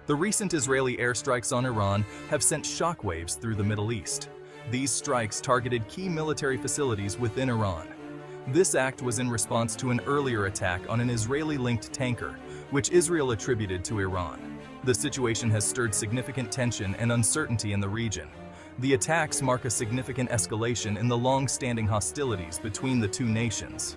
The recent Israeli airstrikes on Iran have sent shockwaves through the Middle East. These strikes targeted key military facilities within Iran. This act was in response to an earlier attack on an Israeli-linked tanker, which Israel attributed to Iran. The situation has stirred significant tension and uncertainty in the region. The attacks mark a significant escalation in the long-standing hostilities between the two nations.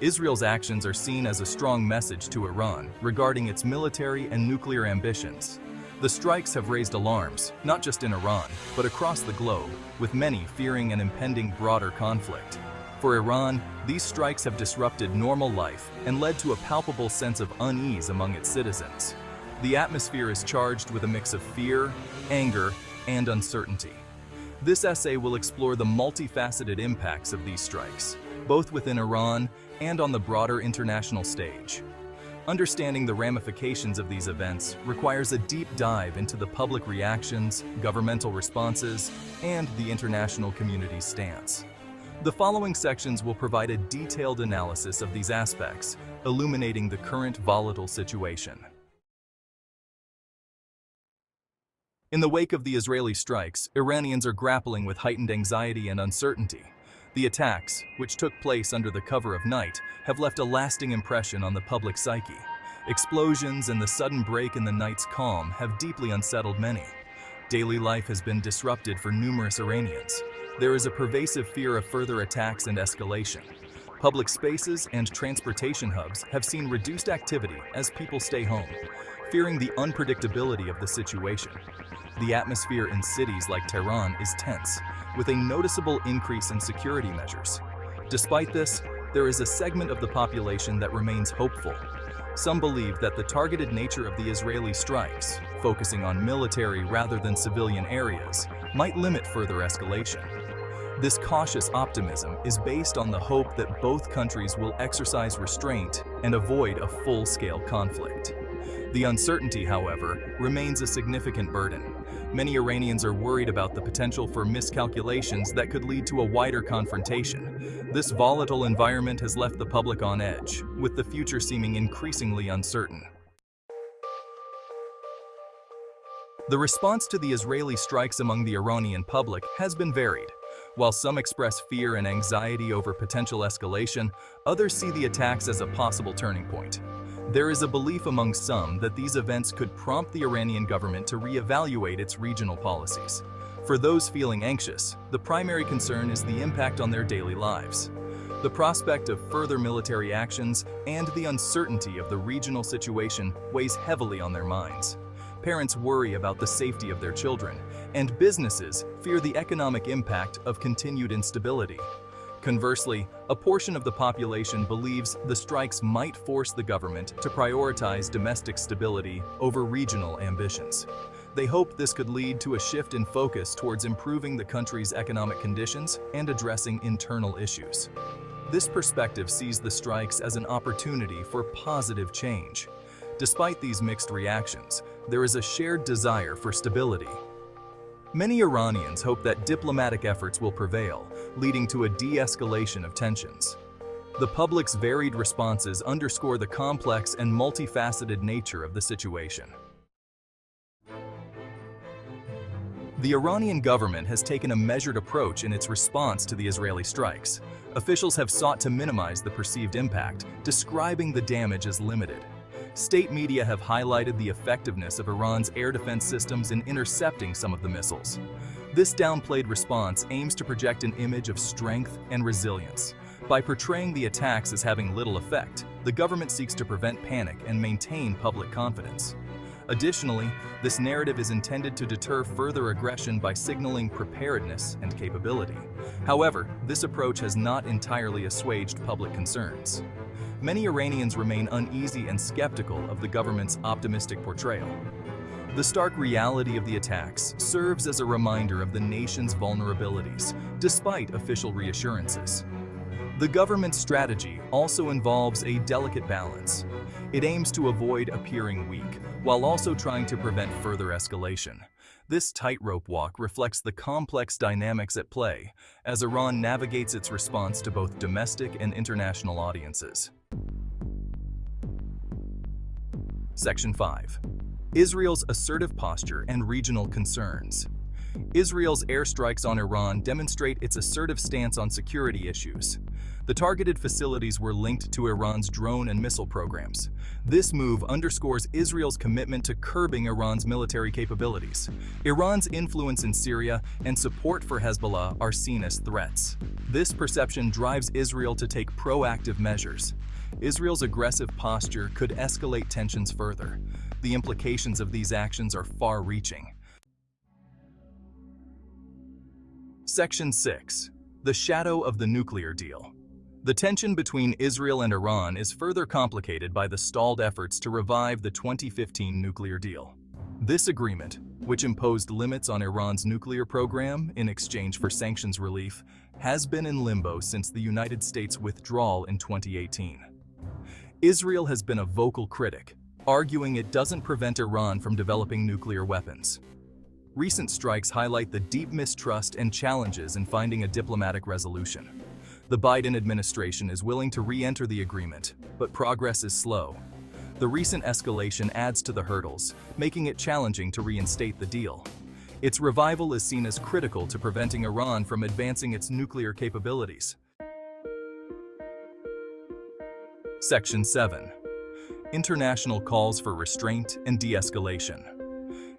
Israel's actions are seen as a strong message to Iran regarding its military and nuclear ambitions. The strikes have raised alarms, not just in Iran, but across the globe, with many fearing an impending broader conflict. For Iran, these strikes have disrupted normal life and led to a palpable sense of unease among its citizens. The atmosphere is charged with a mix of fear, anger, and uncertainty. This essay will explore the multifaceted impacts of these strikes, both within Iran and on the broader international stage. Understanding the ramifications of these events requires a deep dive into the public reactions, governmental responses, and the international community's stance. The following sections will provide a detailed analysis of these aspects, illuminating the current volatile situation. In the wake of the Israeli strikes, Iranians are grappling with heightened anxiety and uncertainty. The attacks, which took place under the cover of night, have left a lasting impression on the public psyche. Explosions and the sudden break in the night's calm have deeply unsettled many. Daily life has been disrupted for numerous Iranians. There is a pervasive fear of further attacks and escalation. Public spaces and transportation hubs have seen reduced activity as people stay home, fearing the unpredictability of the situation. The atmosphere in cities like Tehran is tense, with a noticeable increase in security measures. Despite this, there is a segment of the population that remains hopeful. Some believe that the targeted nature of the Israeli strikes, focusing on military rather than civilian areas, might limit further escalation. This cautious optimism is based on the hope that both countries will exercise restraint and avoid a full-scale conflict. The uncertainty, however, remains a significant burden. Many Iranians are worried about the potential for miscalculations that could lead to a wider confrontation. This volatile environment has left the public on edge, with the future seeming increasingly uncertain. The response to the Israeli strikes among the Iranian public has been varied. While some express fear and anxiety over potential escalation, others see the attacks as a possible turning point. There is a belief among some that these events could prompt the Iranian government to reevaluate its regional policies. For those feeling anxious, the primary concern is the impact on their daily lives. The prospect of further military actions and the uncertainty of the regional situation weighs heavily on their minds. Parents worry about the safety of their children, and businesses fear the economic impact of continued instability. Conversely, a portion of the population believes the strikes might force the government to prioritize domestic stability over regional ambitions. They hope this could lead to a shift in focus towards improving the country's economic conditions and addressing internal issues. This perspective sees the strikes as an opportunity for positive change. Despite these mixed reactions, there is a shared desire for stability. Many Iranians hope that diplomatic efforts will prevail, leading to a de-escalation of tensions. The public's varied responses underscore the complex and multifaceted nature of the situation. The Iranian government has taken a measured approach in its response to the Israeli strikes. Officials have sought to minimize the perceived impact, describing the damage as limited. State media have highlighted the effectiveness of Iran's air defense systems in intercepting some of the missiles. This downplayed response aims to project an image of strength and resilience. By portraying the attacks as having little effect, the government seeks to prevent panic and maintain public confidence. Additionally, this narrative is intended to deter further aggression by signaling preparedness and capability. However, this approach has not entirely assuaged public concerns. Many Iranians remain uneasy and skeptical of the government's optimistic portrayal. The stark reality of the attacks serves as a reminder of the nation's vulnerabilities, despite official reassurances. The government's strategy also involves a delicate balance. It aims to avoid appearing weak, while also trying to prevent further escalation. This tightrope walk reflects the complex dynamics at play as Iran navigates its response to both domestic and international audiences. Section 5. Israel's assertive posture and regional concerns. Israel's airstrikes on Iran demonstrate its assertive stance on security issues. The targeted facilities were linked to Iran's drone and missile programs. This move underscores Israel's commitment to curbing Iran's military capabilities. Iran's influence in Syria and support for Hezbollah are seen as threats. This perception drives Israel to take proactive measures. Israel's aggressive posture could escalate tensions further. The implications of these actions are far-reaching. Section 6. The shadow of the nuclear deal. The tension between Israel and Iran is further complicated by the stalled efforts to revive the 2015 nuclear deal. This agreement, which imposed limits on Iran's nuclear program in exchange for sanctions relief, has been in limbo since the United States' withdrawal in 2018. Israel has been a vocal critic, arguing it doesn't prevent Iran from developing nuclear weapons. Recent strikes highlight the deep mistrust and challenges in finding a diplomatic resolution. The Biden administration is willing to re-enter the agreement, but progress is slow. The recent escalation adds to the hurdles, making it challenging to reinstate the deal. Its revival is seen as critical to preventing Iran from advancing its nuclear capabilities. Section 7. International calls for restraint and de-escalation.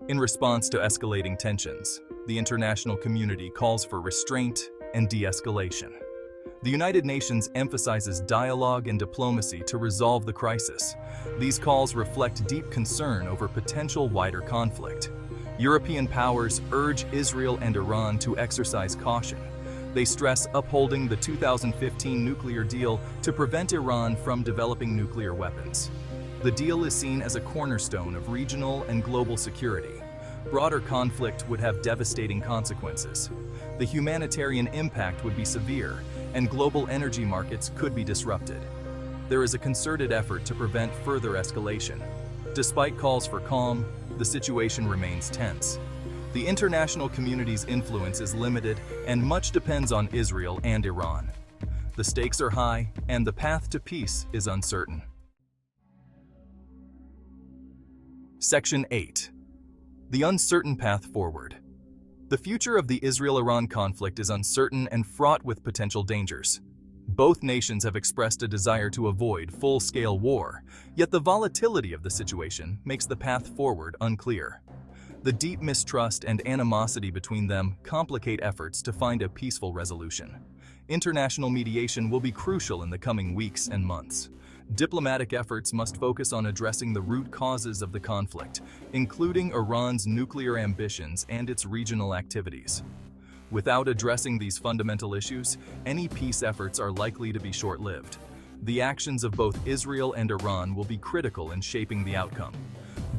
In response to escalating tensions, the international community calls for restraint and de-escalation. The United Nations emphasizes dialogue and diplomacy to resolve the crisis. These calls reflect deep concern over potential wider conflict. European powers urge Israel and Iran to exercise caution. They stress upholding the 2015 nuclear deal to prevent Iran from developing nuclear weapons. The deal is seen as a cornerstone of regional and global security. Broader conflict would have devastating consequences. The humanitarian impact would be severe, and global energy markets could be disrupted. There is a concerted effort to prevent further escalation. Despite calls for calm, the situation remains tense. The international community's influence is limited, and much depends on Israel and Iran. The stakes are high, and the path to peace is uncertain. Section 8. The uncertain path forward. The future of the Israel-Iran conflict is uncertain and fraught with potential dangers. Both nations have expressed a desire to avoid full-scale war, yet the volatility of the situation makes the path forward unclear. The deep mistrust and animosity between them complicate efforts to find a peaceful resolution. International mediation will be crucial in the coming weeks and months. Diplomatic efforts must focus on addressing the root causes of the conflict, including Iran's nuclear ambitions and its regional activities. Without addressing these fundamental issues, any peace efforts are likely to be short-lived. The actions of both Israel and Iran will be critical in shaping the outcome.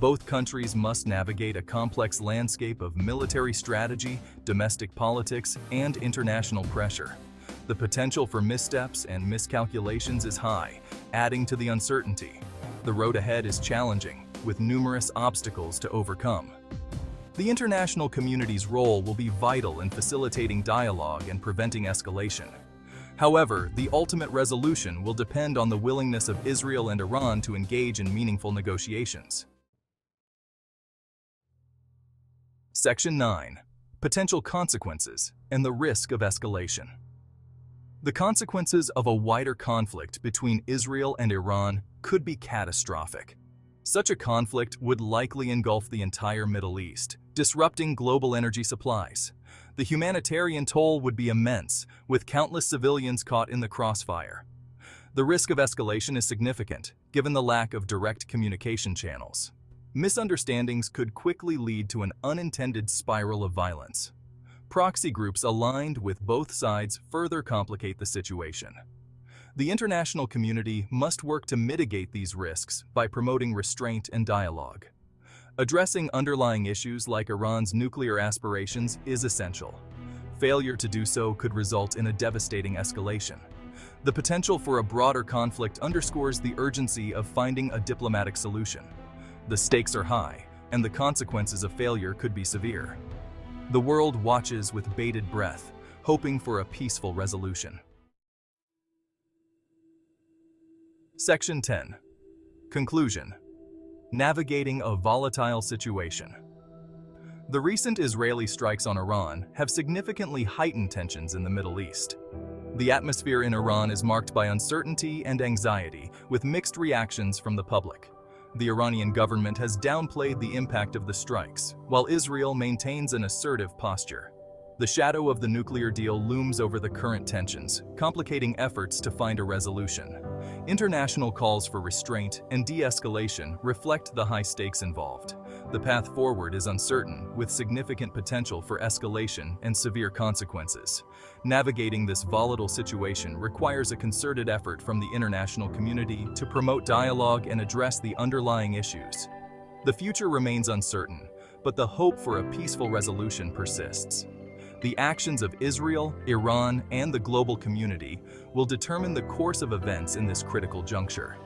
Both countries must navigate a complex landscape of military strategy, domestic politics, and international pressure. The potential for missteps and miscalculations is high, adding to the uncertainty. The road ahead is challenging, with numerous obstacles to overcome. The international community's role will be vital in facilitating dialogue and preventing escalation. However, the ultimate resolution will depend on the willingness of Israel and Iran to engage in meaningful negotiations. Section 9. Potential consequences and the risk of escalation. The consequences of a wider conflict between Israel and Iran could be catastrophic. Such a conflict would likely engulf the entire Middle East, disrupting global energy supplies. The humanitarian toll would be immense, with countless civilians caught in the crossfire. The risk of escalation is significant, given the lack of direct communication channels. Misunderstandings could quickly lead to an unintended spiral of violence. Proxy groups aligned with both sides further complicate the situation. The international community must work to mitigate these risks by promoting restraint and dialogue. Addressing underlying issues like Iran's nuclear aspirations is essential. Failure to do so could result in a devastating escalation. The potential for a broader conflict underscores the urgency of finding a diplomatic solution. The stakes are high, and the consequences of failure could be severe. The world watches with bated breath, hoping for a peaceful resolution. Section 10. Conclusion. Navigating a volatile situation. The recent Israeli strikes on Iran have significantly heightened tensions in the Middle East. The atmosphere in Iran is marked by uncertainty and anxiety, with mixed reactions from the public. The Iranian government has downplayed the impact of the strikes, while Israel maintains an assertive posture. The shadow of the nuclear deal looms over the current tensions, complicating efforts to find a resolution. International calls for restraint and de-escalation reflect the high stakes involved. The path forward is uncertain, with significant potential for escalation and severe consequences. Navigating this volatile situation requires a concerted effort from the international community to promote dialogue and address the underlying issues. The future remains uncertain, but the hope for a peaceful resolution persists. The actions of Israel, Iran, and the global community will determine the course of events in this critical juncture.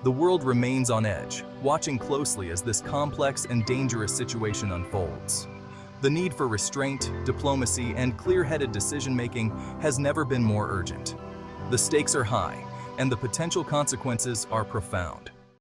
The world remains on edge, watching closely as this complex and dangerous situation unfolds. The need for restraint, diplomacy, and clear-headed decision-making has never been more urgent. The stakes are high, and the potential consequences are profound.